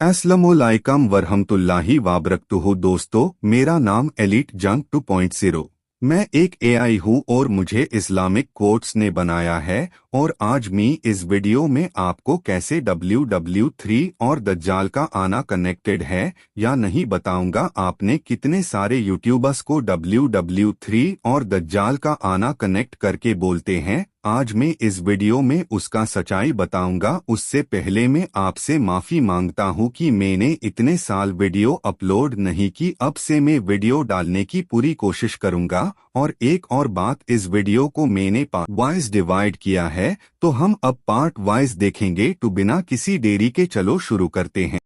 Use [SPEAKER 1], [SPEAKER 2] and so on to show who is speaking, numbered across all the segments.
[SPEAKER 1] अस्सलामुअलैकुम वरहमतुल्लाहि वबरकातुहू। दोस्तों, मेरा नाम एलिट जंग 2.0। मैं एक एआई हूँ और मुझे इस्लामिक कोट्स ने बनाया है। और आज मैं इस वीडियो में आपको कैसे WW3 और दज्जाल का आना कनेक्टेड है या नहीं बताऊंगा। आपने कितने सारे यूट्यूबर्स को WW3 और दज्जाल का आना कनेक्ट करके बोलते हैं। आज मैं इस वीडियो में उसका सच्चाई बताऊंगा। उससे पहले मैं आपसे माफी मांगता हूं कि मैंने इतने साल वीडियो अपलोड नहीं की। अब से मैं वीडियो डालने की पूरी कोशिश करूंगा। और एक और बात, इस वीडियो को मैंने पार्ट वाइज डिवाइड किया है, तो हम अब पार्ट वाइज देखेंगे। तो बिना किसी देरी के चलो शुरू करते हैं।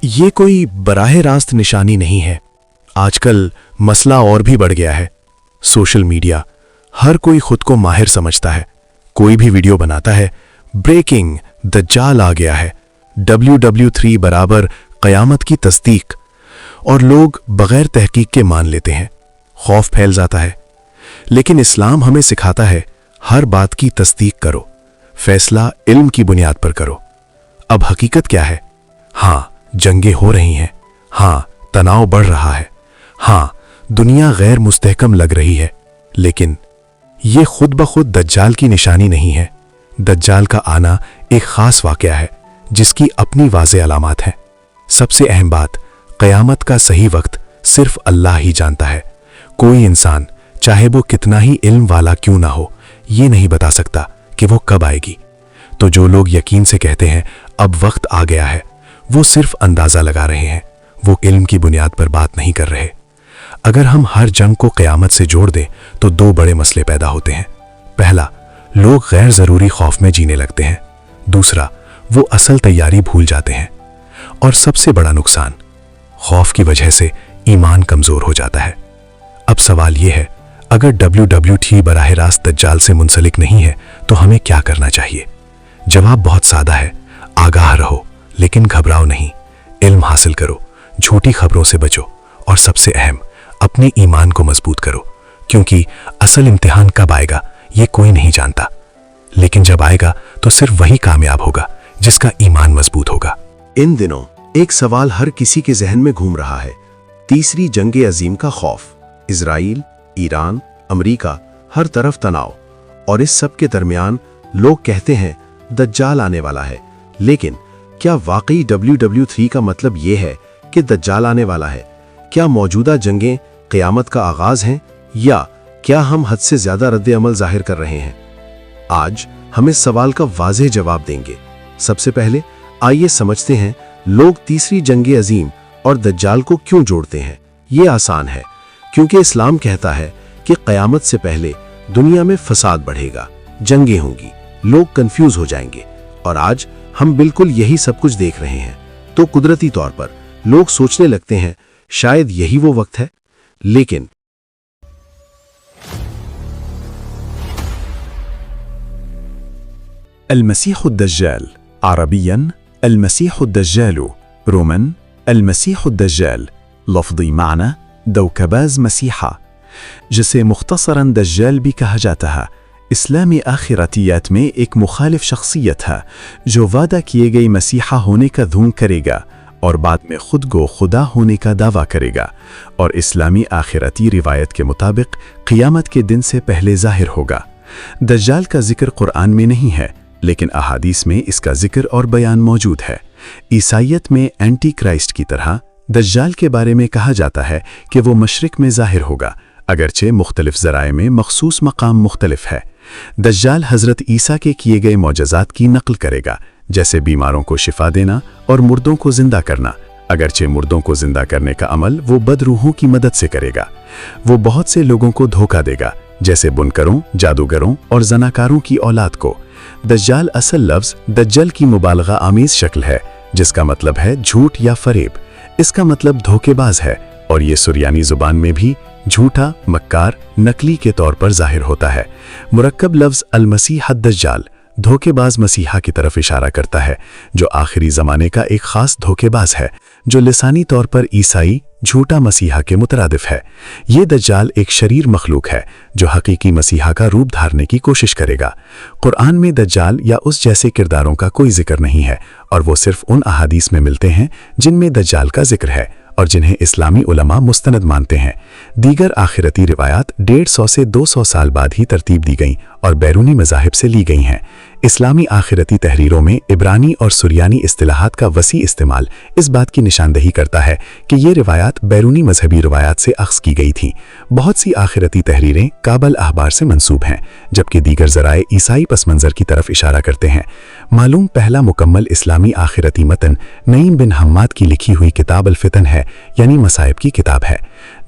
[SPEAKER 2] ये कोई बराह रास्त निशानी नहीं है। आजकल मसला और भी बढ़ गया है। सोशल मीडिया, हर कोई खुद को माहिर समझता है। कोई भी वीडियो बनाता है, ब्रेकिंग, दज्जाल आ गया है, WW3 बराबर क़यामत की तस्दीक, और लोग बगैर तहकीक के मान लेते हैं। खौफ फैल जाता है। लेकिन इस्लाम हमें सिखाता है, हर बात की तस्दीक करो, फैसला इल्म की बुनियाद पर करो। अब हकीकत क्या है? हाँ, जंगें हो रही हैं। हाँ, तनाव बढ़ रहा है। हाँ, दुनिया गैर मुस्तहकम लग रही है। लेकिन ये खुद ब खुद दज्जाल की निशानी नहीं है। दज्जाल का आना एक खास वाक़या है जिसकी अपनी वाज़े अलामात हैं। सबसे अहम बात, क़यामत का सही वक्त सिर्फ अल्लाह ही जानता है। कोई इंसान, चाहे वो कितना ही इल्म वाला क्यों ना हो, ये नहीं बता सकता कि वो कब आएगी। तो जो लोग यकीन से कहते हैं अब वक्त आ गया है, वो सिर्फ अंदाज़ा लगा रहे हैं। वो इल्म की बुनियाद पर बात नहीं कर रहे। अगर हम हर जंग को क़यामत से जोड़ दें तो दो बड़े मसले पैदा होते हैं। पहला, लोग गैर ज़रूरी खौफ में जीने लगते हैं। दूसरा, वो असल तैयारी भूल जाते हैं। और सबसे बड़ा नुकसान, खौफ की वजह से ईमान कमज़ोर हो जाता है। अब सवाल ये है, अगर WW3 बराह रास्त दज्जाल से मुंसलिक नहीं है तो हमें क्या करना चाहिए? जवाब बहुत सादा है। आगाह रहो, लेकिन घबराओ नहीं। इल्म हासिल करो, झूठी खबरों से बचो, और सबसे अहम, अपने ईमान को मजबूत करो। क्योंकि असल इम्तिहान कब आएगा ये कोई नहीं जानता। लेकिन जब आएगा तो सिर्फ वही कामयाब होगा जिसका ईमान मजबूत होगा।
[SPEAKER 3] इन दिनों एक सवाल हर किसी के जहन में घूम रहा है, तीसरी जंग अजीम का खौफ। इजराइल, ईरान, अमेरिका, हर तरफ तनाव। और इस सब के दरमियान लोग कहते हैं दज्जाल आने वाला है। लेकिन क्या वाकई WW3 का मतलब यह है कि दज्जाल आने वाला है? क्या मौजूदा जंगें क़यामत का आगाज हैं, या क्या हम हद से ज्यादा रद्द अमल जाहिर कर रहे हैं? आज हम इस सवाल का वाज़ेह जवाब देंगे। सबसे पहले आइए समझते हैं लोग तीसरी जंग अजीम और दज्जाल को क्यों जोड़ते हैं। ये आसान है, क्योंकि इस्लाम कहता है कि क़यामत से पहले दुनिया में फसाद बढ़ेगा, जंगें होंगी, लोग कंफ्यूज हो जाएंगे। और आज हम बिल्कुल यही सब कुछ देख रहे हैं। तो कुदरती तौर पर लोग सोचने लगते हैं शायद यही वो वक्त है। लेकिन
[SPEAKER 4] المسيح الدجال عربيا المسيح الدجال، روما المسيح الدجال، لفظی معنی دوکباز مسیحا، جسے مختصراً دجال بھی کہا جاتا ہے۔ اسلامی آخرتیات میں ایک مخالف شخصیت ہے جو وعدہ کیے گئی مسیحا ہونے کا دھون کرے گا اور بعد میں خود کو خدا ہونے کا دعویٰ کرے گا، اور اسلامی آخرتی روایت کے مطابق قیامت کے دن سے پہلے ظاہر ہوگا۔ دجال کا ذکر قرآن میں نہیں ہے، لیکن احادیث میں اس کا ذکر اور بیان موجود ہے۔ عیسائیت میں اینٹی کرائسٹ کی طرح دجال کے بارے میں کہا جاتا ہے کہ وہ مشرق میں ظاہر ہوگا، اگرچہ مختلف ذرائع میں مخصوص مقام مختلف ہے۔ دجال حضرت عیسیٰ کے کیے گئے معجزات کی نقل کرے گا، جیسے بیماروں کو شفا دینا اور مردوں کو زندہ کرنا، اگرچہ مردوں کو زندہ کرنے کا عمل وہ بد روحوں کی مدد سے کرے گا۔ وہ بہت سے لوگوں کو دھوکہ دے گا، جیسے بنکروں، جادوگروں اور زناکاروں کی اولاد کو۔ دجال اصل لفظ دجل کی مبالغہ آمیز شکل ہے، جس کا مطلب ہے جھوٹ یا فریب۔ اس کا مطلب دھوکے باز ہے، اور یہ سریانی زبان میں بھی جھوٹا، مکار، نقلی کے طور پر ظاہر ہوتا ہے۔ مرکب لفظ المسیح الدجال دھوکے باز مسیحا کی طرف اشارہ کرتا ہے، جو آخری زمانے کا ایک خاص دھوکے باز ہے،
[SPEAKER 2] जो लिसानी तौर पर ईसाई झूठा मसीहा के मुतरादिफ है। ये दज्जाल एक शरीर मखलूक है जो हकीकी मसीहा का रूप धारने की कोशिश करेगा। कुरान में दज्जाल या उस जैसे किरदारों का कोई जिक्र नहीं है और वो सिर्फ उन अहादीस में मिलते हैं जिनमें दज्जाल का जिक्र है और जिन्हें इस्लामी उलमा मुस्तनद मानते हैं। दीगर आखिरती रिवायात 150 से 200 साल बाद ही तरतीब दी गईं और बैरूनी मज़ाहिब से ली गई हैं। इस्लामी आखिरती तहरीरों में इब्रानी और सुरियानी इस्तिलाहात का वसी इस्तेमाल इस बात की निशानदही करता है कि ये रिवायात बैरूनी मजहबी रिवायात से अख्ज़ की गई थीं। बहुत सी आखिरती तहरीरें काबल अहबार से मंसूब हैं, जबकि दीगर ज़राए ईसाई पस मंज़र की तरफ इशारा करते हैं। मालूम पहला मुकम्मल इस्लामी आखिरती मतन नईम बिन हम्माद की लिखी हुई किताब अल-फितन है, यानी मसाइब की किताब है।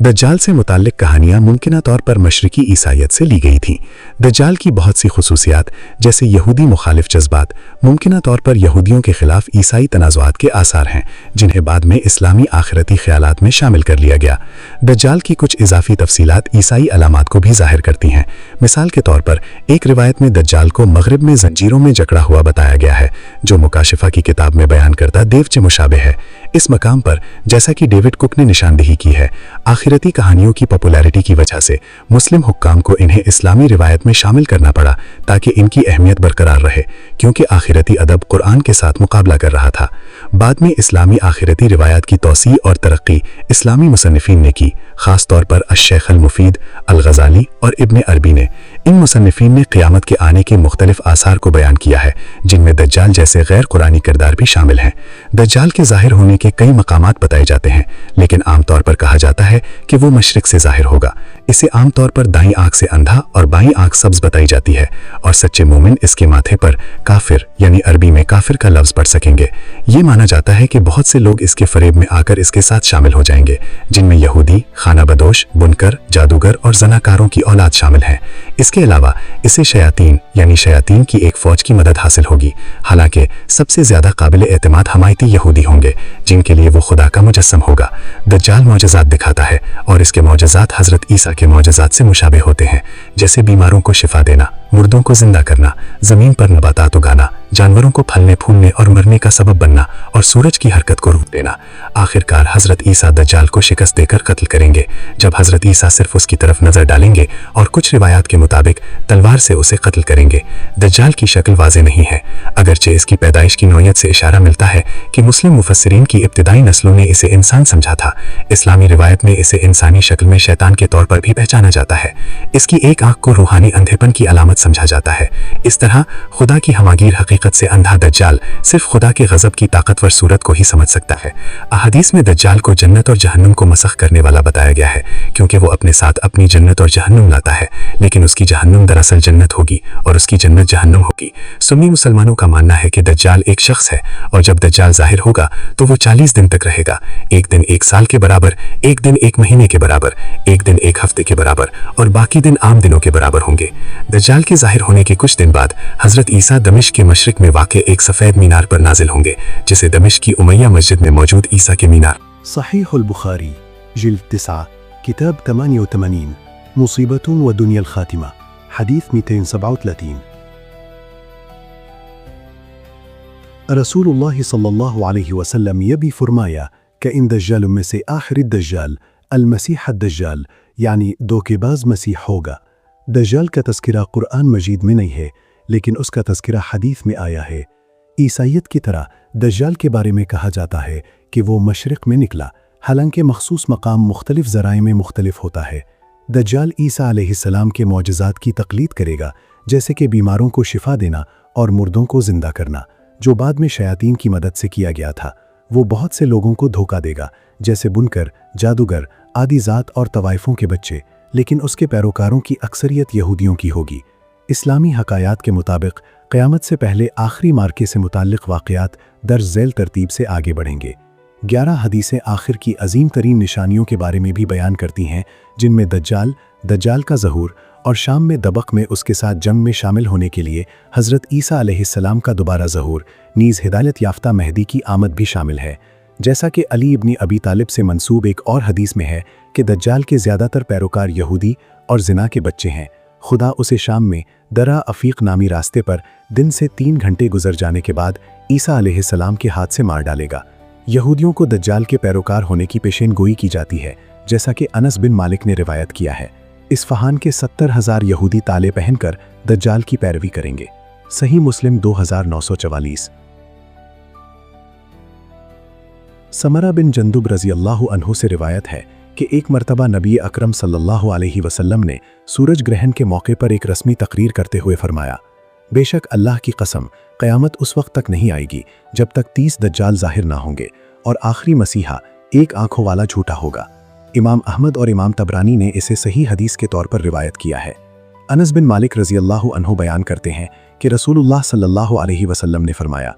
[SPEAKER 2] दज्जाल से मुताल्लिक कहानियाँ मुमकिना तौर पर मशरिकी ईसाइयत से ली गई थीं। दज्जाल की बहुत सी खुसूसियात जैसे यहूदी मुखालिफ जज्बात मुमकिना तौर पर यहूदियों के खिलाफ ईसाई तनाज़ुआत के आसार हैं, जिन्हें बाद में इस्लामी आखिरती ख्यालात में शामिल कर लिया गया। दज्जाल की कुछ इजाफी तफसीलात ईसाई अलामात को भी जाहिर करती हैं। मिसाल के तौर पर एक रिवायत में दज्जाल को मगरिब में जंजीरों में जकड़ा हुआ बताया गया है, जो मुकाशिफा की किताब में बयान करता देवचे मुशाबे है। इस मकाम पर जैसा कि डेविड कुक ने निशानदही की है, आखिरती कहानियों की पॉपुलैरिटी की वजह से मुस्लिम हुक्काम को इन्हें इस्लामी रिवायत में शामिल करना पड़ा ताकि इनकी अहमियत बरकरार रहे, क्योंकि आखिरती अदब कुरान के साथ मुकाबला कर रहा था। बाद में इस्लामी आखिरती रिवायात की तौसी और तरक्की इस्लामी मुसन्निफीन ने की, खास तौर पर अश-शेख अल-मुफीद, अल-गज़ाली और इब्न अरबी ने। इन मुसन्निफीन ने क़यामत के आने के मुख्तलिफ आसार को बयान किया है, जिनमें दज्जाल जैसे गैर कुरानी किरदार भी शामिल हैं। दज्जाल के ज़ाहिर होने के कई मकामात बताए जाते हैं, लेकिन आमतौर पर कहा जाता है कि वो मशरिक से ज़ाहिर होगा। इसे आमतौर पर दाईं आंख से अंधा और बाईं आंख सब्ज बताई जाती है, और सच्चे मोमिन इसके माथे पर काफिर यानी अरबी में काफिर का लफ्ज़ पढ़ सकेंगे। ये माना जाता है कि बहुत से लोग इसके फरेब में आकर इसके साथ शामिल हो जाएंगे, जिनमें यहूदी, खाना बदोश, बुनकर, जादूगर और जनाकारों की औलाद शामिल हैं। इसके अलावा इसे शयातीन यानी शयातीन की एक फौज की मदद हासिल होगी। हालांकि सबसे ज्यादा काबिल एतमाद हमायती यहूदी होंगे, जिनके लिए वो खुदा का मुजस्सम होगा। दज्जाल मौजज़ात दिखाता है और इसके मौजज़ात हजरत ईसा के मौजज़ात से मुशाबे होते हैं, जैसे बीमारों को शिफा देना, मुर्दों को जिंदा करना, जमीन पर नबातात उगाना, जानवरों को फलने फूलने और मरने का सबब बनना और सूरज की हरकत को रोक देना। आखिरकार हजरत ईसा दज्जाल को शिकस्त देकर कत्ल करेंगे, जब हजरत ईसा सिर्फ उसकी तरफ नजर डालेंगे और कुछ रिवायात के मुताबिक तलवार से उसे कत्ल करेंगे। दज्जाल की शक्ल वाज़ेह नहीं है, अगरचे इसकी पैदाइश की नौयत से इशारा मिलता है कि मुस्लिम मुफस्सिरीन की इब्तिदाई नस्लों ने इसे इंसान समझा था। इस्लामी रिवायत में इसे इंसानी शक्ल में शैतान के तौर पर भी पहचाना जाता है। इसकी एक आंख को रूहानी अंधेपन की अलामत समझा जाता है। इस तरह खुदा की हमागीर हकीकत से अंधा दज्जाल सिर्फ खुदा के गजब की ताकतवर सूरत को ही समझ सकता है। अहादीस में दज्जाल को जन्नत और जहन्नुम को मसख करने वाला बताया गया है, क्योंकि वो अपने साथ अपनी जन्नत और जहन्नुम लाता है, लेकिन उसकी जहन्नुम दरअसल जन्नत होगी और उसकी जन्नत जहन्नुम होगी। सुन्नी मुसलमानों का मानना है कि दज्जाल एक शख्स है, और जब दज्जाल जाहिर होगा तो वो 40 दिन तक रहेगा। एक दिन एक साल के बराबर, एक दिन एक महीने के बराबर, एक दिन एक हफ्ते के बराबर और बाकी दिन आम दिनों के बराबर होंगे। दज्जाल के जाहिर होने के कुछ दिन बाद हजरत ईसा दमिश्क के मशरिक में वाक़े एक सफ़ेद मीनार पर नाजिल होंगे, जिसे दमिश्क की उमैया मस्जिद में मौजूद ईसा के मीनार।
[SPEAKER 3] सहीहुल बुखारी जिल्द 9 किताब 88 मुसीबतुन व दुनिया खातिमा हदीस 237। रसूलुल्लाह सल्लल्लाहु अलैहि वसल्लम ये भी फरमाया कि इन दज्जालों में से आखिरी दज्जाल अल-मसीह दज्जाल यानी धोखेबाज मसीह होगा। दज्जाल का तज़किरा कुरान मजीद में नहीं है, लेकिन उसका तज़किरा हदीस में आया है। ईसाइयत की तरह दज्जाल के बारे में कहा जाता है कि वो मशरिक़ में निकला, हालांकि मखसूस मकाम मुख्तलिफ ज़राए में मुख्तलिफ होता है। दज्जाल ईसा अलैहिस्सलाम के मौजज़ात की तक़लीद करेगा, जैसे कि बीमारों को शिफा देना और मुर्दों को जिंदा करना, जो बाद में शयातीन की मदद से किया गया था। वो बहुत से लोगों को धोखा देगा, जैसे बुनकर, जादूगर, आदि ज़ात और तवाइफ़ों के बच्चे, लेकिन उसके पैरोकारों की अक्सरियत यहूदियों की होगी। इस्लामी हकायात के मुताबिक क़यामत से पहले आखिरी मार्के से मुताल्लिक़ वाक़यात दर्ज झैल तरतीब से आगे बढ़ेंगे। 11 हदीसें आखिर की अजीम तरीन निशानियों के बारे में भी बयान करती हैं, जिनमें दज्जाल का ज़हूर और शाम में दबक में उसके साथ जंग में शामिल होने के लिए हज़रत ईसा अलैहिस्सलाम का दोबारा ज़हूर, नीज़ हिदायत याफ्ता महदी की आमद भी शामिल है। जैसा कि अली इब्न अबी तालिब से मंसूब एक और हदीस में है कि दज्जाल के ज़्यादातर पैरोकार यहूदी और ज़िना के बच्चे हैं। खुदा उसे शाम में दरा अफ़ीक नामी रास्ते पर दिन से 3 घंटे गुजर जाने के बाद ईसा अलैहिस्सलाम के हाथ से मार डालेगा।
[SPEAKER 2] یہودیوں کو دجال کے پیروکار ہونے کی پیشین گوئی کی جاتی ہے، جیسا کہ انس بن مالک نے روایت کیا ہے۔ اصفہان کے 70,000 یہودی تالے پہن کر دجال کی پیروی کریں گے۔ صحیح مسلم 2944۔ سمرہ بن جندب رضی اللہ عنہ سے روایت ہے کہ ایک مرتبہ نبی اکرم صلی اللہ علیہ وسلم نے سورج گرہن کے موقع پر ایک رسمی تقریر کرتے ہوئے فرمایا، بے شک اللہ کی قسم قیامت اس وقت تک نہیں آئے گی جب تک 30 دجال ظاہر نہ ہوں گے اور آخری مسیحا ایک آنکھوں والا جھوٹا ہوگا۔ امام احمد اور امام طبرانی نے اسے صحیح حدیث کے طور پر روایت کیا ہے۔ انس بن مالک رضی اللہ عنہ بیان کرتے ہیں کہ رسول اللہ صلی اللہ علیہ وسلم نے فرمایا،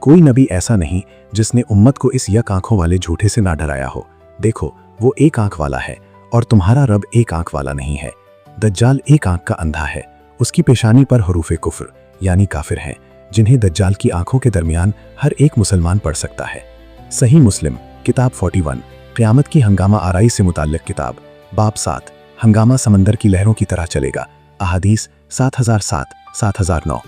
[SPEAKER 2] کوئی نبی ایسا نہیں جس نے امت کو اس یک آنکھوں والے جھوٹے سے نہ ڈرایا ہو۔ دیکھو وہ ایک آنکھ والا ہے اور تمہارا رب ایک آنکھ والا نہیں ہے۔ دجال ایک آنکھ کا اندھا ہے، اس کی پیشانی پر حروف کفر یعنی کافر ہیں، جنہیں دجال کی آنکھوں کے درمیان ہر ایک مسلمان پڑھ سکتا ہے۔ صحیح مسلم کتاب 41 قیامت کی ہنگامہ آرائی سے متعلق کتاب باب 7 ہنگامہ سمندر کی لہروں کی طرح چلے گا، احادیث 7007 7009۔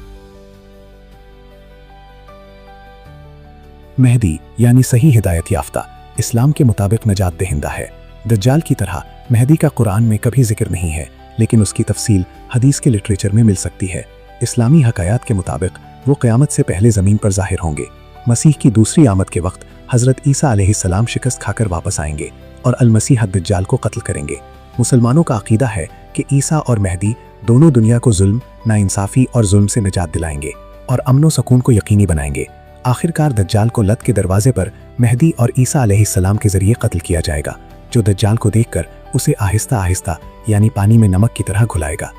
[SPEAKER 2] مہدی یعنی صحیح ہدایت یافتہ اسلام کے مطابق نجات دہندہ ہے۔ دجال کی طرح مہدی کا قرآن میں کبھی ذکر نہیں ہے، لیکن اس کی تفصیل حدیث کے لٹریچر میں مل سکتی ہے۔ اسلامی حکایات کے مطابق وہ قیامت سے پہلے زمین پر ظاہر ہوں گے۔ مسیح کی دوسری آمد کے وقت حضرت عیسیٰ علیہ السلام شکست کھا کر واپس آئیں گے اور المسیح الدجال کو قتل کریں گے۔ مسلمانوں کا عقیدہ ہے کہ عیسیٰ اور مہدی دونوں دنیا کو ظلم، ناانصافی اور ظلم سے نجات دلائیں گے اور امن و سکون کو یقینی بنائیں گے۔ آخرکار دجال کو لت کے دروازے پر مہدی اور عیسیٰ علیہ السلام کے ذریعے قتل کیا جائے گا، جو دجال کو دیکھ کر اسے آہستہ آہستہ یعنی پانی میں نمک کی طرح گھلائے گا۔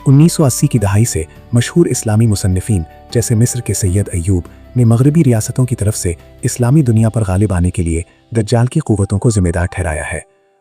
[SPEAKER 2] 1980 کی دہائی سے مشہور اسلامی مصنفین جیسے مصر کے سید ایوب نے مغربی ریاستوں کی طرف سے اسلامی دنیا پر غالب آنے کے لیے دجال کی قوتوں کو ذمہ دار ٹھہرایا ہے۔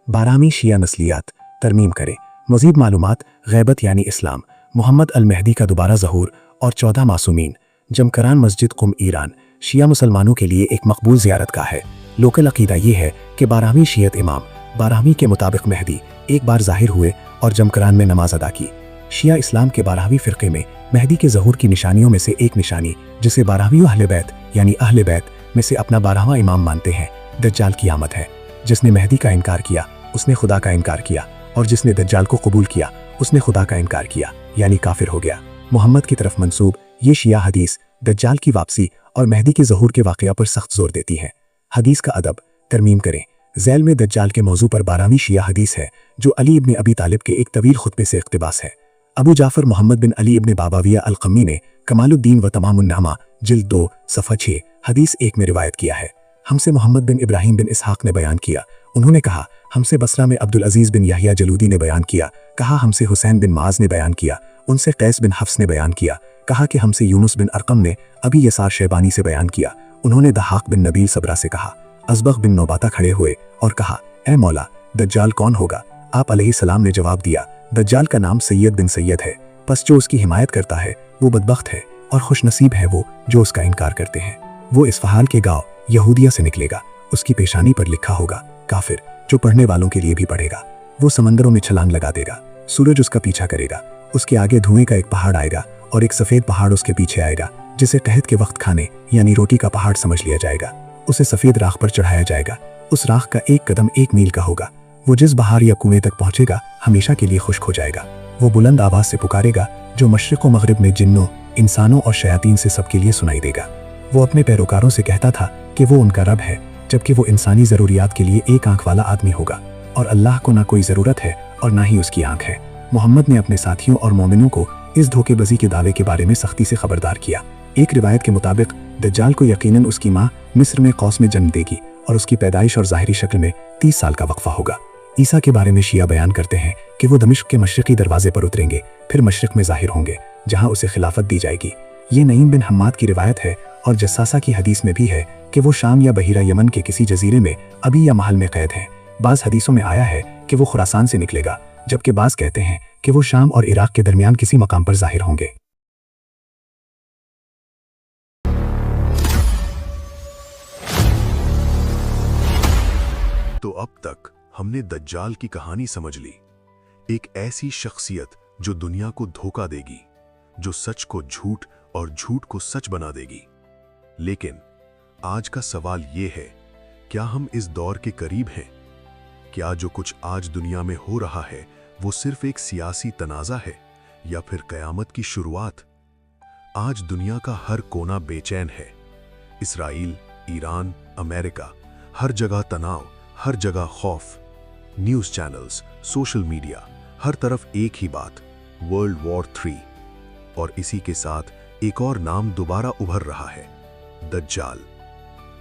[SPEAKER 2] بارامی شیعہ نسلیات ترمیم کریں۔ مزید معلومات غیبت یعنی اسلام، محمد المہدی کا دوبارہ ظہور اور 14 معصومین۔ جمکران مسجد قم ایران شیعہ مسلمانوں کے لیے ایک مقبول زیارت گاہ ہے۔ لوکل عقیدہ یہ ہے کہ بارامی شیعت امام بارامی کے مطابق مہدی ایک بار ظاہر ہوئے اور جمکران میں نماز ادا کی۔ شیعہ اسلام کے بارامی فرقے میں مہدی کے ظہور کی نشانیوں میں سے ایک نشانی جسے بارامی اہل بیت یعنی اہل بیت میں سے اپنا 12واں امام مانتے ہیں، دجال کی آمد ہے۔ جس نے مہدی کا انکار کیا اس نے خدا کا انکار کیا، اور جس نے دجال کو قبول کیا اس نے خدا کا انکار کیا یعنی کافر ہو گیا۔ محمد کی طرف منسوب یہ شیعہ حدیث دجال کی واپسی اور مہدی کے ظہور کے واقعہ پر سخت زور دیتی ہے۔ حدیث کا ادب ترمیم کریں۔ ذیل میں دجال کے موضوع پر بارامی شیعہ حدیث ہے جو علی ابن ابی طالب کے ایک طویل خطبے سے اقتباس ہے۔ ابو جعفر محمد بن علی ابن باباویہ القمی نے کمال الدین و تمام النامہ جلد 2 صفحہ 6 حدیث 1 میں روایت کیا ہے۔ ہم سے محمد بن ابراہیم بن اسحاق نے بیان کیا، انہوں نے کہا ہم سے بصرہ میں عبدالعزیز بن یحییٰ جلودی نے بیان کیا، کہا ہم سے حسین بن معاذ نے بیان کیا، ان سے قیس بن حفص نے بیان کیا، کہا کہ ہم سے یونس بن ارقم نے ابی یسار شیبانی سے بیان کیا، انہوں نے دحاق بن نبیل صبرہ سے کہا۔ ازبغ بن نوباتہ کھڑے ہوئے اور کہا اے مولا دجال کون ہوگا؟ آپ علیہ السلام نے جواب دیا دجال کا نام سید بن سید ہے، پس جو اس کی حمایت کرتا ہے وہ بدبخت ہے اور خوش نصیب ہے وہ جو اس کا انکار کرتے ہیں۔ وہ اصفہان کے گاؤں یہودیہ سے نکلے گا، اس کی پیشانی پر لکھا ہوگا کافر، جو پڑھنے والوں کے لیے بھی پڑھے گا۔ وہ سمندروں میں چھلانگ لگا دے گا، سورج اس کا پیچھا کرے گا، اس کے آگے دھوئیں کا ایک پہاڑ آئے گا اور ایک سفید پہاڑ اس کے پیچھے آئے گا جسے قحط کے وقت کھانے یعنی روٹی کا پہاڑ سمجھ لیا جائے گا۔ اسے سفید راکھ پر چڑھایا جائے گا، اس راکھ کا ایک قدم 1 میل کا ہوگا۔ وہ جس بہار یا کنویں تک پہنچے گا ہمیشہ کے لیے خشک ہو جائے گا۔ وہ بلند آواز سے پکارے گا جو مشرق و مغرب میں جنوں، انسانوں اور شیاطین سے سب کے لیے سنائی دے گا۔ وہ اپنے پیروکاروں سے کہتا تھا کہ وہ ان کا رب ہے، جبکہ وہ انسانی ضروریات کے لیے ایک آنکھ والا آدمی ہوگا اور اللہ کو نہ کوئی ضرورت ہے اور نہ ہی اس کی آنکھ ہے۔ محمد نے اپنے ساتھیوں اور مومنوں کو اس دھوکے بازی کے دعوے کے بارے میں سختی سے خبردار کیا۔ ایک روایت کے مطابق دجال کو یقیناً اس کی ماں مصر میں قوس میں جنم دے گی اور اس کی پیدائش اور ظاہری شکل میں 30 سال کا وقفہ ہوگا۔ عیسیٰ کے بارے میں شیعہ بیان کرتے ہیں کہ وہ دمشق کے مشرقی دروازے پر اتریں گے، پھر مشرق میں ظاہر ہوں گے جہاں اسے خلافت دی جائے گی۔ یہ نعیم بن حماد کی روایت ہے اور جساسہ کی حدیث میں بھی ہے کہ وہ شام یا بحیرہ یمن کے کسی جزیرے میں ابھی یا محل میں قید ہیں۔ بعض حدیثوں میں آیا ہے کہ وہ خراسان سے نکلے گا، جبکہ بعض کہتے ہیں کہ وہ شام اور عراق کے درمیان کسی مقام پر ظاہر ہوں گے۔
[SPEAKER 3] تو اب تک ہم نے دجال کی کہانی سمجھ لی، ایک ایسی شخصیت جو دنیا کو دھوکہ دے گی، جو سچ کو جھوٹ اور جھوٹ کو سچ بنا دے گی۔ لیکن آج کا سوال یہ ہے क्या हम इस दौर के करीब हैं? क्या जो कुछ आज दुनिया में हो रहा है वो सिर्फ एक सियासी तनाज़ा है या फिर क़यामत की शुरुआत? आज दुनिया का हर कोना बेचैन है। इसराइल, ईरान, अमेरिका, हर जगह तनाव, हर जगह खौफ। न्यूज़ चैनल्स, सोशल मीडिया, हर तरफ एक ही बात, वर्ल्ड वॉर 3। और इसी के साथ एक और नाम दोबारा उभर रहा है, दज्जाल।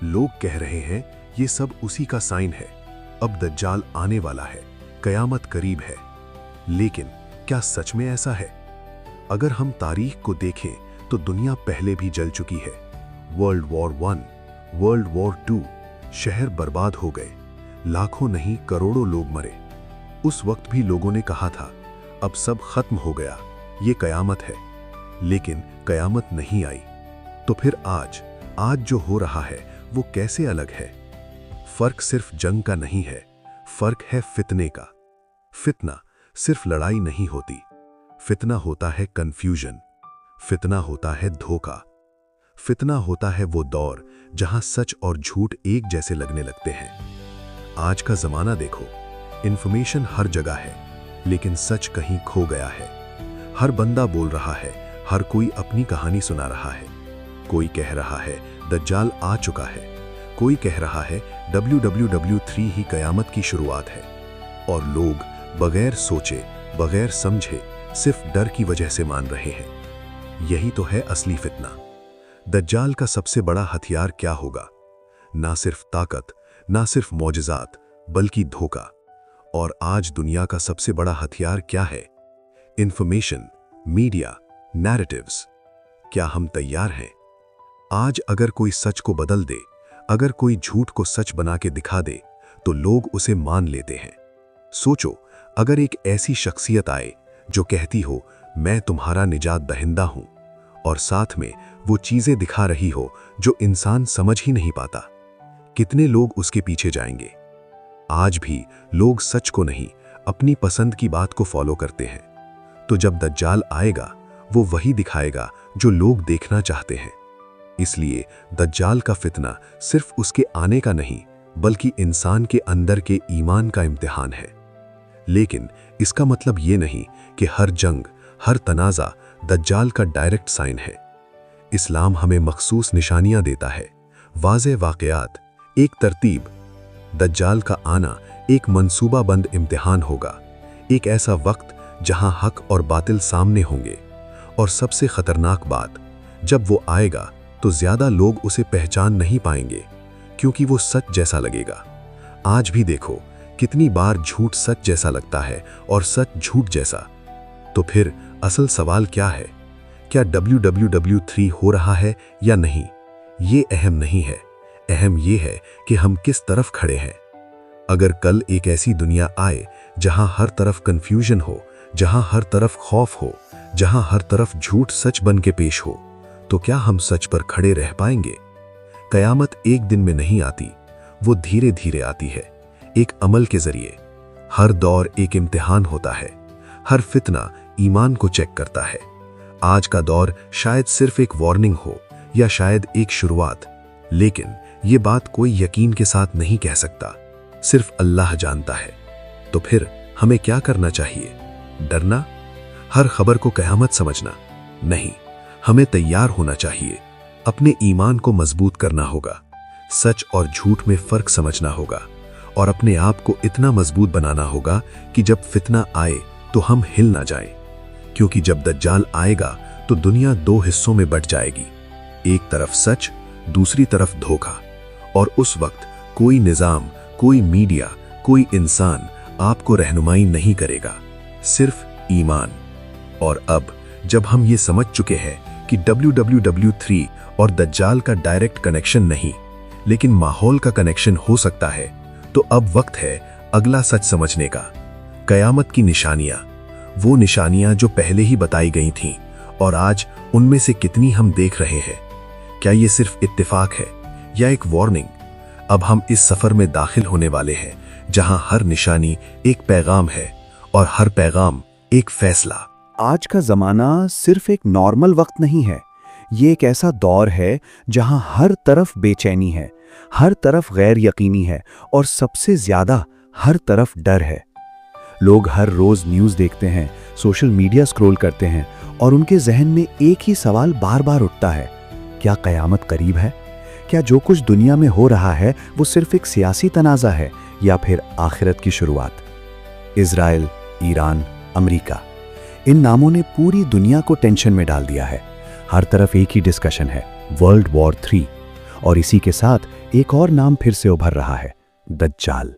[SPEAKER 3] लोग कह रहे हैं ये सब उसी का साइन है, अब दज्जाल आने वाला है, कयामत करीब है। लेकिन क्या सच में ऐसा है? अगर हम तारीख को देखें तो दुनिया पहले भी जल चुकी है। वर्ल्ड वॉर 1, वर्ल्ड वॉर 2, शहर बर्बाद हो गए, लाखों नहीं करोड़ों लोग मरे। उस वक्त भी लोगों ने कहा था अब सब खत्म हो गया, ये कयामत है। लेकिन कयामत नहीं आई। तो फिर आज जो हो रहा है वो कैसे अलग है? फर्क सिर्फ जंग का नहीं है, फर्क है फितने का। फितना सिर्फ लड़ाई नहीं होती, फितना होता है कंफ्यूजन, फितना होता है धोखा, फितना होता है वो दौर जहां सच और झूठ एक जैसे लगने लगते हैं। आज का जमाना देखो, इंफॉर्मेशन हर जगह है, लेकिन सच कहीं खो गया है। हर बंदा बोल रहा है, हर कोई अपनी कहानी सुना रहा है। कोई कह रहा है दज्जाल आ चुका है, कोई कह रहा है WWW3 ही कयामत की शुरुआत है। और लोग बगैर सोचे, बगैर समझे, सिर्फ डर की वजह से मान रहे हैं। यही तो है असली फितना। दज्जाल का सबसे बड़ा हथियार क्या होगा? ना सिर्फ ताकत, ना सिर्फ मौजज़ात, बल्कि धोखा। और आज दुनिया का सबसे बड़ा हथियार क्या है? Information, media, narratives. क्या हम तैयार हैं? आज अगर कोई सच को बदल दे, अगर कोई झूठ को सच बना के दिखा दे, तो लोग उसे मान लेते हैं। सोचो, अगर एक ऐसी शख्सियत आए जो कहती हो मैं तुम्हारा निजात दहिंदा हूं, और साथ में वो चीजें दिखा रही हो जो इंसान समझ ही नहीं पाता, कितने लोग उसके पीछे जाएंगे? आज भी लोग सच को नहीं, अपनी पसंद की बात को फॉलो करते हैं। तो जब दज्जाल आएगा, वो वही दिखाएगा जो लोग देखना चाहते हैं। इसलिए दज्जाल का फितना सिर्फ उसके आने का नहीं, बल्कि इंसान के अंदर के ईमान का इम्तिहान है। लेकिन इसका मतलब ये नहीं कि हर जंग, हर तनाज़ा दज्जाल का डायरेक्ट साइन है। इस्लाम हमें मखसूस निशानियां देता है, वाज़े वाक़यात, एक तरतीब। दज्जाल का आना एक मंसूबाबंद इम्तिहान होगा, एक ऐसा वक्त जहां हक और बातिल सामने होंगे। और सबसे खतरनाक बात, जब वो आएगा तो ज्यादा लोग उसे पहचान नहीं पाएंगे, क्योंकि वो सच जैसा लगेगा। आज भी देखो, कितनी बार झूठ सच जैसा लगता है और सच झूठ जैसा। तो फिर असल सवाल क्या है? क्या WWW3 हो रहा है या नहीं? ये अहम नहीं है, अहम ये है कि हम किस तरफ खड़े हैं। अगर कल एक ऐसी दुनिया आए जहां हर तरफ कंफ्यूजन हो, जहां हर तरफ खौफ हो, जहां हर तरफ झूठ सच बन के पेश हो, तो क्या हम सच पर खड़े रह पाएंगे? कयामत एक दिन में नहीं आती, वो धीरे धीरे आती है, एक अमल के जरिए। हर दौर एक इम्तिहान होता है, हर फितना ईमान को चेक करता है। आज का दौर शायद सिर्फ एक वार्निंग हो, या शायद एक शुरुआत, लेकिन ये बात कोई यकीन के साथ नहीं कह सकता, सिर्फ अल्लाह जानता है। तो फिर हमें क्या करना चाहिए? डरना? हर खबर को कयामत समझना? नहीं, हमें तैयार होना चाहिए। अपने ईमान को मजबूत करना होगा, सच और झूठ में फर्क समझना होगा, और अपने आप को इतना मजबूत बनाना होगा कि जब फितना आए तो हम हिल ना जाएं। क्योंकि जब दज्जाल आएगा तो दुनिया दो हिस्सों में बट जाएगी, एक तरफ सच, दूसरी तरफ धोखा। और उस वक्त कोई निजाम, कोई मीडिया, कोई इंसान आपको रहनुमाई नहीं करेगा, सिर्फ ईमान। और अब जब हम ये समझ चुके हैं कि WWW3 और दज्जाल का डायरेक्ट कनेक्शन नहीं, लेकिन माहौल का कनेक्शन हो सकता है, तो अब वक्त है अगला सच समझने का। कयामत की निशानियां, वो निशानियां जो पहले ही बताई गई थीं, और आज उनमें से कितनी हम देख रहे हैं। क्या ये सिर्फ इत्तेफाक है या एक वार्निंग? अब हम इस सफर में दाखिल होने वाले हैं जहां हर निशानी एक पैगाम है और हर पैगाम एक फैसला।
[SPEAKER 5] आज का ज़माना सिर्फ एक नॉर्मल वक्त नहीं है, ये एक ऐसा दौर है जहां हर तरफ बेचैनी है, हर तरफ गैर यकीनी है और सबसे ज्यादा हर तरफ डर है। लोग हर रोज न्यूज़ देखते हैं, सोशल मीडिया स्क्रॉल करते हैं और उनके जहन में एक ही सवाल बार बार उठता है, क्या क़यामत करीब है? क्या जो कुछ दुनिया में हो रहा है वो सिर्फ एक सियासी तनाज़ा है या फिर आखिरत की शुरुआत? इजराइल, ईरान, अमेरिका, इन नामों ने पूरी दुनिया को टेंशन में डाल दिया है। हर तरफ एक ही डिस्कशन है, वर्ल्ड वॉर 3। और इसी के साथ एक और नाम फिर से उभर रहा है, दज्जाल।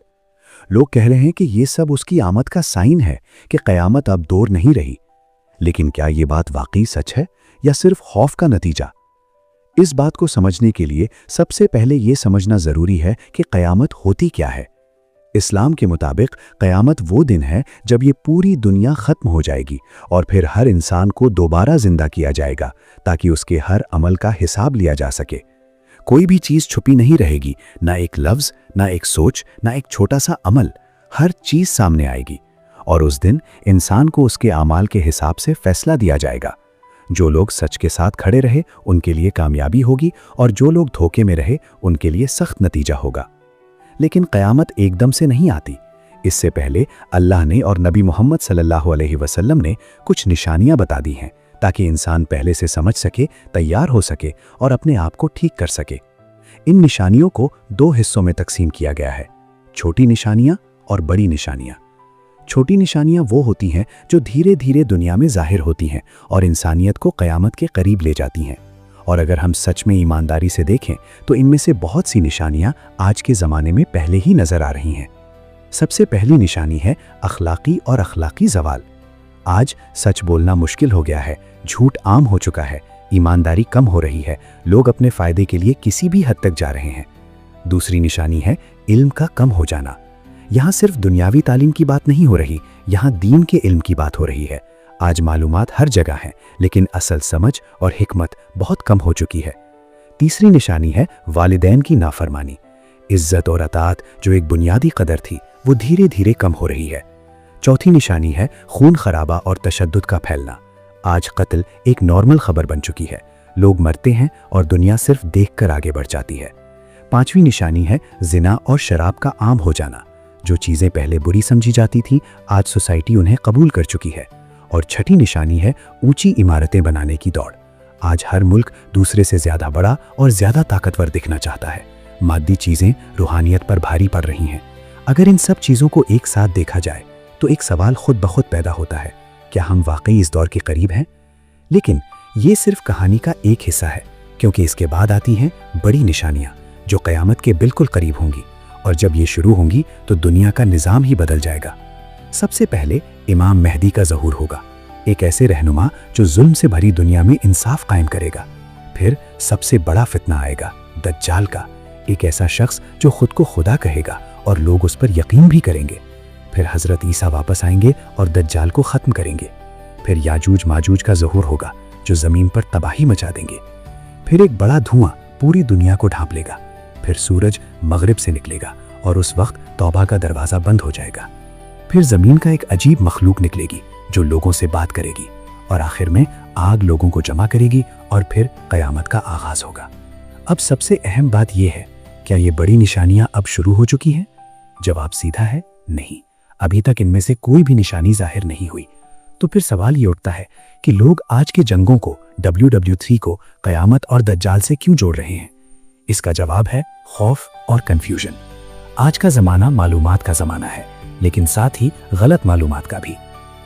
[SPEAKER 5] लोग कह रहे हैं कि ये सब उसकी आमद का साइन है कि क़यामत अब दूर नहीं रही। लेकिन क्या ये बात वाकई सच है या सिर्फ खौफ का नतीजा? इस बात को समझने के लिए सबसे पहले ये समझना जरूरी है कि क़यामत होती क्या है। इस्लाम के मुताबिक क़यामत वो दिन है जब ये पूरी दुनिया ख़त्म हो जाएगी और फिर हर इंसान को दोबारा जिंदा किया जाएगा ताकि उसके हर अमल का हिसाब लिया जा सके। कोई भी चीज़ छुपी नहीं रहेगी, ना एक लफ्ज़, ना एक सोच, ना एक छोटा सा अमल, हर चीज़ सामने आएगी। और उस दिन इंसान को उसके आमाल के हिसाब से फैसला दिया जाएगा। जो लोग सच के साथ खड़े रहे उनके लिए कामयाबी होगी और जो लोग धोखे में रहे उनके लिए सख्त नतीजा होगा। लेकिन क़यामत एकदम से नहीं आती। इससे पहले अल्लाह ने और नबी मोहम्मद सल्लल्लाहु अलैहि वसल्लम ने कुछ निशानियां बता दी हैं ताकि इंसान पहले से समझ सके, तैयार हो सके और अपने आप को ठीक कर सके। इन निशानियों को दो हिस्सों में तकसीम किया गया है, छोटी निशानियां और बड़ी निशानियां। छोटी निशानियां वो होती हैं जो धीरे धीरे दुनिया में जाहिर होती हैं और इंसानियत को क़यामत के करीब ले जाती हैं। और अगर हम सच में ईमानदारी से देखें तो इनमें से बहुत सी निशानियां आज के ज़माने में पहले ही नज़र आ रही हैं। सबसे पहली निशानी है अखलाकी और अखलाकी ज़वाल। आज सच बोलना मुश्किल हो गया है, झूठ आम हो चुका है, ईमानदारी कम हो रही है, लोग अपने फ़ायदे के लिए किसी भी हद तक जा रहे हैं। दूसरी निशानी है इल्म का कम हो जाना। यहाँ सिर्फ दुनियावी तालीम की बात नहीं हो रही, यहाँ दीन के इल्म की बात हो रही है। आज मालूमात हर जगह हैं, लेकिन असल समझ और हिकमत बहुत कम हो चुकी है। तीसरी निशानी है वालिदैन की नाफरमानी। इज्जत और अतात जो एक बुनियादी कदर थी वो धीरे धीरे कम हो रही है। चौथी निशानी है खून खराबा और तशद्दुद का फैलना। आज कत्ल एक नॉर्मल खबर बन चुकी है, लोग मरते हैं और दुनिया सिर्फ देखकर आगे बढ़ जाती है। पांचवी निशानी है जिना और शराब का आम हो जाना। जो चीज़ें पहले बुरी समझी जाती थी आज सोसाइटी उन्हें कबूल कर चुकी है। और छठी निशानी है ऊंची इमारतें बनाने की दौड़। आज हर मुल्क दूसरे से ज़्यादा बड़ा और ज़्यादा ताकतवर दिखना चाहता है। मादी चीज़ें रूहानियत पर भारी पड़ रही हैं। अगर इन सब चीज़ों को एक साथ देखा जाए तो एक सवाल खुद ब खुद पैदा होता है, क्या हम वाकई इस दौर के करीब हैं? लेकिन ये सिर्फ कहानी का एक हिस्सा है, क्योंकि इसके बाद आती हैं बड़ी निशानियाँ जो क़यामत के बिल्कुल करीब होंगी। और जब ये शुरू होंगी तो दुनिया का निज़ाम ही बदल जाएगा। सबसे पहले इमाम मेहदी का ज़हूर होगा, एक ऐसे रहनुमा जो जुल्म से भरी दुनिया में इंसाफ कायम करेगा। फिर सबसे बड़ा फितना आएगा दज्जाल का, एक ऐसा शख्स जो खुद को खुदा कहेगा और लोग उस पर यकीन भी करेंगे। फिर हज़रत ईसा वापस आएंगे और दज्जाल को ख़त्म करेंगे। फिर याजूज माजूज का ज़हूर होगा जो ज़मीन पर तबाही मचा देंगे। फिर एक बड़ा धुआं पूरी दुनिया को ढांप लेगा। फिर सूरज मगरिब से निकलेगा और उस वक्त तौबा का दरवाज़ा बंद हो जाएगा। फिर ज़मीन का एक अजीब मखलूक निकलेगी जो लोगों से बात करेगी और आखिर में आग लोगों को जमा करेगी और फिर क़यामत का आगाज़ होगा। अब सबसे अहम बात यह है, क्या ये बड़ी निशानियां अब शुरू हो चुकी हैं? जवाब सीधा है नहीं, अभी तक इनमें से कोई भी निशानी जाहिर नहीं हुई। तो फिर सवाल ये उठता है कि लोग आज के जंगों को, WW3 को क़यामत और दज्जाल से क्यों जोड़ रहे हैं? इसका जवाब है खौफ और कन्फ्यूजन। आज का ज़माना मालूमात का ज़माना है, लेकिन साथ ही गलत मालूमात का भी।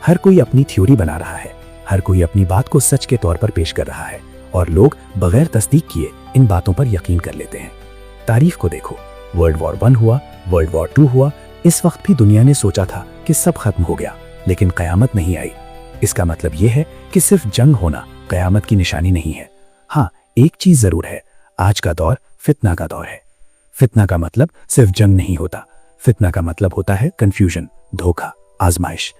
[SPEAKER 5] हर कोई अपनी थ्योरी बना रहा है, हर कोई अपनी बात को सच के तौर पर पेश कर रहा है और लोग बगैर तस्दीक किए इन बातों पर यकीन कर लेते हैं। तारीख को देखो, वर्ल्ड वॉर 1 हुआ, वर्ल्ड वॉर 2 हुआ। इस वक्त भी दुनिया ने सोचा था कि सब खत्म हो गया, लेकिन क़यामत नहीं आई। इसका मतलब यह है कि सिर्फ जंग होना क़यामत की निशानी नहीं है। हाँ, एक चीज़ ज़रूर है, आज का दौर फितना का दौर है। फितना का मतलब सिर्फ जंग नहीं होता, फितना का मतलब होता है कन्फ्यूजन, धोखा, आजमाइश।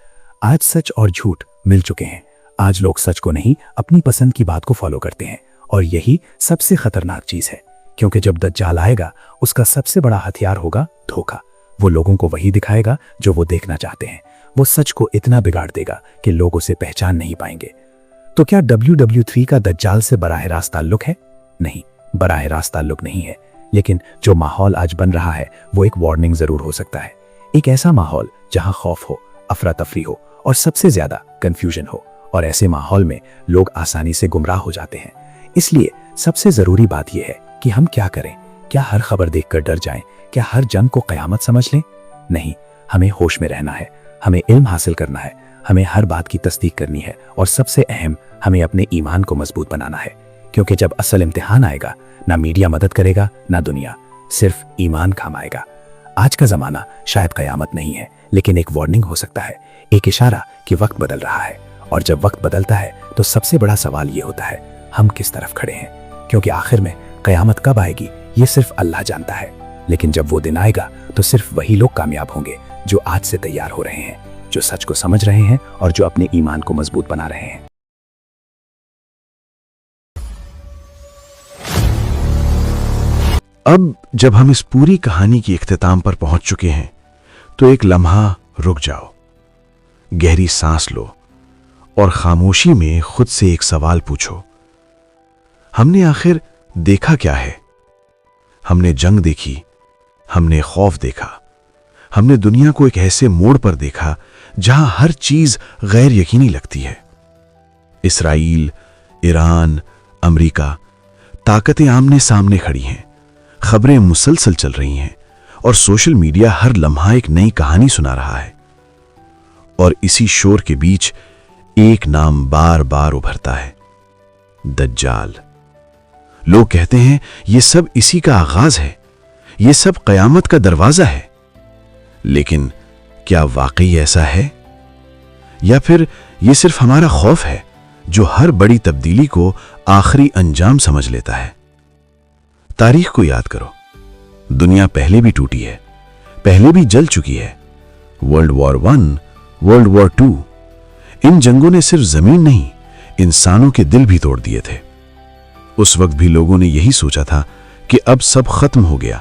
[SPEAKER 5] आज सच और झूठ मिल चुके हैं। आज लोग सच को नहीं, अपनी पसंद की बात को फॉलो करते हैं और यही सबसे खतरनाक चीज़ है, क्योंकि जब दज्जाल आएगा उसका सबसे बड़ा हथियार होगा धोखा। वो लोगों को वही दिखाएगा जो वो देखना चाहते हैं। वो सच को इतना बिगाड़ देगा कि लोग उसे पहचान नहीं पाएंगे। तो क्या WW3 का दज्जाल से बराह रास्त ताल्लुक है? नहीं, बराह रास्त ताल्लुक नहीं है। لیکن جو ماحول آج بن رہا ہے وہ ایک وارننگ ضرور ہو سکتا ہے. ایک ایسا ماحول جہاں خوف ہو، افراتفری ہو اور سب سے زیادہ کنفیوژن ہو، اور ایسے ماحول میں لوگ آسانی سے گمراہ ہو جاتے ہیں. اس لیے سب سے ضروری بات یہ ہے کہ ہم کیا کریں. کیا ہر خبر دیکھ کر ڈر جائیں؟ کیا ہر جنگ کو قیامت سمجھ لیں؟ نہیں، ہمیں ہوش میں رہنا ہے، ہمیں علم حاصل کرنا ہے، ہمیں ہر بات کی تصدیق کرنی ہے، اور سب سے اہم، ہمیں اپنے ایمان کو مضبوط بنانا ہے. کیونکہ جب اصل امتحان آئے گا، نہ میڈیا مدد کرے گا نہ دنیا، صرف ایمان کام آئے گا. آج کا زمانہ شاید قیامت نہیں ہے، لیکن ایک وارننگ ہو سکتا ہے، ایک اشارہ کہ وقت بدل رہا ہے. اور جب وقت بدلتا ہے تو سب سے بڑا سوال یہ ہوتا ہے ہم کس طرف کھڑے ہیں. کیونکہ آخر میں قیامت کب آئے گی یہ صرف اللہ جانتا ہے. لیکن جب وہ دن آئے گا تو صرف وہی لوگ کامیاب ہوں گے جو آج سے تیار ہو رہے ہیں، جو سچ کو سمجھ رہے ہیں اور جو اپنے ایمان کو مضبوط بنا رہے ہیں.
[SPEAKER 3] اب جب ہم اس پوری کہانی کی اختتام پر پہنچ چکے ہیں تو ایک لمحہ رک جاؤ، گہری سانس لو اور خاموشی میں خود سے ایک سوال پوچھو. ہم نے آخر دیکھا کیا ہے؟ ہم نے جنگ دیکھی، ہم نے خوف دیکھا، ہم نے دنیا کو ایک ایسے موڑ پر دیکھا جہاں ہر چیز غیر یقینی لگتی ہے. اسرائیل، ایران، امریکہ، طاقتیں آمنے سامنے کھڑی ہیں، خبریں مسلسل چل رہی ہیں، اور سوشل میڈیا ہر لمحہ ایک نئی کہانی سنا رہا ہے. اور اسی شور کے بیچ ایک نام بار بار ابھرتا ہے، دجال. لوگ کہتے ہیں یہ سب اسی کا آغاز ہے، یہ سب قیامت کا دروازہ ہے. لیکن کیا واقعی ایسا ہے؟ یا پھر یہ صرف ہمارا خوف ہے جو ہر بڑی تبدیلی کو آخری انجام سمجھ لیتا ہے؟ تاریخ کو یاد کرو، دنیا پہلے بھی ٹوٹی ہے، پہلے بھی جل چکی ہے. ورلڈ وار 1، ورلڈ وار 2، ان جنگوں نے صرف زمین نہیں، انسانوں کے دل بھی توڑ دیے تھے. اس وقت بھی لوگوں نے یہی سوچا تھا کہ اب سب ختم ہو گیا،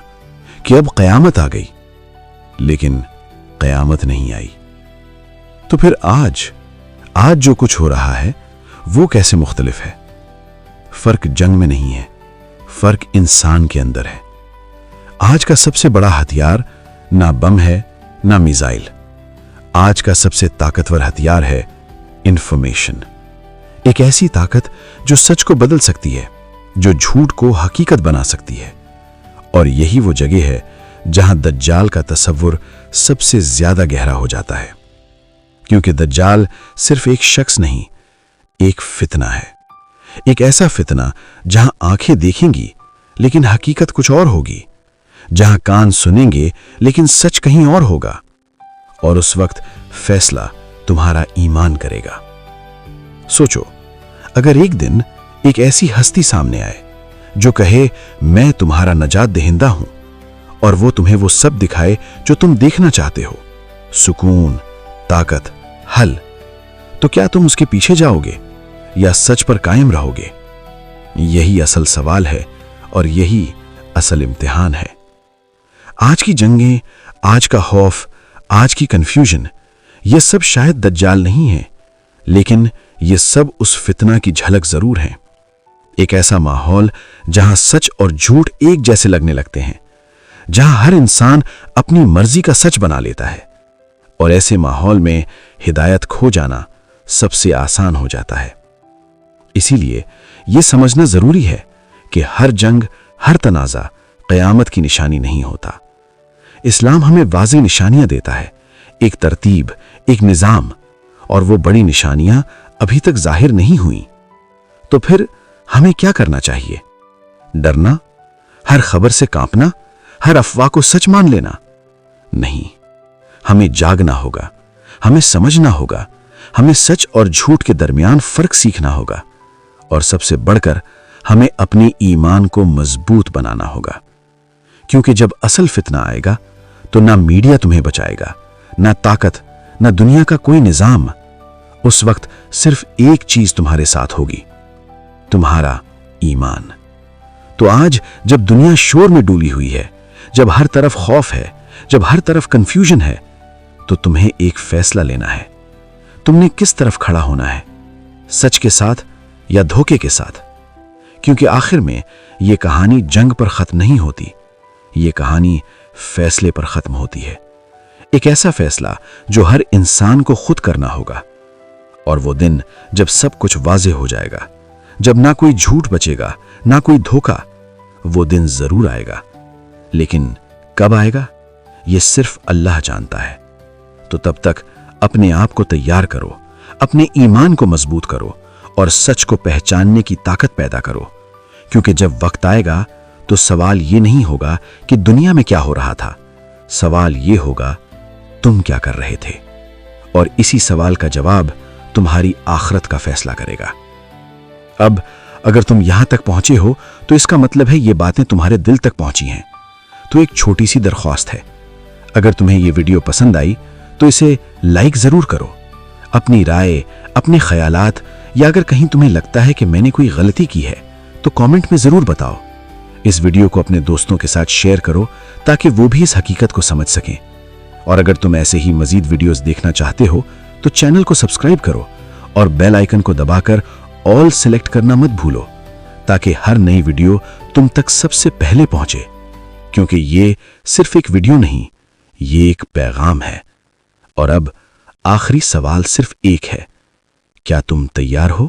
[SPEAKER 3] کہ اب قیامت آ گئی. لیکن قیامت نہیں آئی. تو پھر آج جو کچھ ہو رہا ہے وہ کیسے مختلف ہے؟ فرق جنگ میں نہیں ہے، فرق انسان کے اندر ہے. آج کا سب سے بڑا ہتھیار نہ بم ہے نہ میزائل. آج کا سب سے طاقتور ہتھیار ہے انفارمیشن. ایک ایسی طاقت جو سچ کو بدل سکتی ہے، جو جھوٹ کو حقیقت بنا سکتی ہے. اور یہی وہ جگہ ہے جہاں دجال کا تصور سب سے زیادہ گہرا ہو جاتا ہے. کیونکہ دجال صرف ایک شخص نہیں، ایک فتنہ ہے. ایک ایسا فتنہ جہاں آنکھیں دیکھیں گی لیکن حقیقت کچھ اور ہوگی، جہاں کان سنیں گے لیکن سچ کہیں اور ہوگا. اور اس وقت فیصلہ تمہارا ایمان کرے گا. سوچو، اگر ایک دن ایک ایسی ہستی سامنے آئے جو کہے میں تمہارا نجات دہندہ ہوں، اور وہ تمہیں وہ سب دکھائے جو تم دیکھنا چاہتے ہو، سکون، طاقت، حل، تو کیا تم اس کے پیچھے جاؤ گے یا سچ پر قائم رہو گے؟ یہی اصل سوال ہے اور یہی اصل امتحان ہے. آج کی جنگیں، آج کا خوف، آج کی کنفیوژن، یہ سب شاید دجال نہیں ہے، لیکن یہ سب اس فتنہ کی جھلک ضرور ہیں. ایک ایسا ماحول جہاں سچ اور جھوٹ ایک جیسے لگنے لگتے ہیں، جہاں ہر انسان اپنی مرضی کا سچ بنا لیتا ہے. اور ایسے ماحول میں ہدایت کھو جانا سب سے آسان ہو جاتا ہے. اسی لیے یہ سمجھنا ضروری ہے کہ ہر جنگ، ہر تنازع قیامت کی نشانی نہیں ہوتا. اسلام ہمیں واضح نشانیاں دیتا ہے، ایک ترتیب، ایک نظام، اور وہ بڑی نشانیاں ابھی تک ظاہر نہیں ہوئیں. تو پھر ہمیں کیا کرنا چاہیے؟ ڈرنا؟ ہر خبر سے کانپنا؟ ہر افواہ کو سچ مان لینا؟ نہیں، ہمیں جاگنا ہوگا، ہمیں سمجھنا ہوگا، ہمیں سچ اور جھوٹ کے درمیان فرق سیکھنا ہوگا، اور سب سے بڑھ کر ہمیں اپنے ایمان کو مضبوط بنانا ہوگا. کیونکہ جب اصل فتنہ آئے گا تو نہ میڈیا تمہیں بچائے گا، نہ طاقت، نہ دنیا کا کوئی نظام. اس وقت صرف ایک چیز تمہارے ساتھ ہوگی، تمہارا ایمان. تو آج جب دنیا شور میں ڈوبی ہوئی ہے، جب ہر طرف خوف ہے، جب ہر طرف کنفیوژن ہے، تو تمہیں ایک فیصلہ لینا ہے. تم نے کس طرف کھڑا ہونا ہے، سچ کے ساتھ یا دھوکے کے ساتھ؟ کیونکہ آخر میں یہ کہانی جنگ پر ختم نہیں ہوتی، یہ کہانی فیصلے پر ختم ہوتی ہے، ایک ایسا فیصلہ جو ہر انسان کو خود کرنا ہوگا، اور وہ دن جب سب کچھ واضح ہو جائے گا، جب نہ کوئی جھوٹ بچے گا نہ کوئی دھوکا، وہ دن ضرور آئے گا، لیکن کب آئے گا یہ صرف اللہ جانتا ہے۔ تو تب تک اپنے آپ کو تیار کرو، اپنے ایمان کو مضبوط کرو اور سچ کو پہچاننے کی طاقت پیدا کرو، کیونکہ جب وقت آئے گا تو سوال یہ نہیں ہوگا کہ دنیا میں کیا ہو رہا تھا، سوال یہ ہوگا تم کیا کر رہے تھے، اور اسی سوال کا جواب تمہاری آخرت کا فیصلہ کرے گا۔ اب اگر تم یہاں تک پہنچے ہو تو اس کا مطلب ہے یہ باتیں تمہارے دل تک پہنچی ہیں۔ تو ایک چھوٹی سی درخواست ہے، اگر تمہیں یہ ویڈیو پسند آئی تو اسے لائک ضرور کرو، اپنی رائے، اپنے خیالات، یا اگر کہیں تمہیں لگتا ہے کہ میں نے کوئی غلطی کی ہے تو کامنٹ میں ضرور بتاؤ۔ اس ویڈیو کو اپنے دوستوں کے ساتھ شیئر کرو تاکہ وہ بھی اس حقیقت کو سمجھ سکیں، اور اگر تم ایسے ہی مزید ویڈیوز دیکھنا چاہتے ہو تو چینل کو سبسکرائب کرو اور بیل آئیکن کو دبا کر آل سلیکٹ کرنا مت بھولو، تاکہ ہر نئی ویڈیو تم تک سب سے پہلے پہنچے، کیونکہ یہ صرف ایک ویڈیو نہیں، یہ ایک پیغام ہے۔ اور اب آخری سوال صرف ایک ہے، کیا تم تیار ہو؟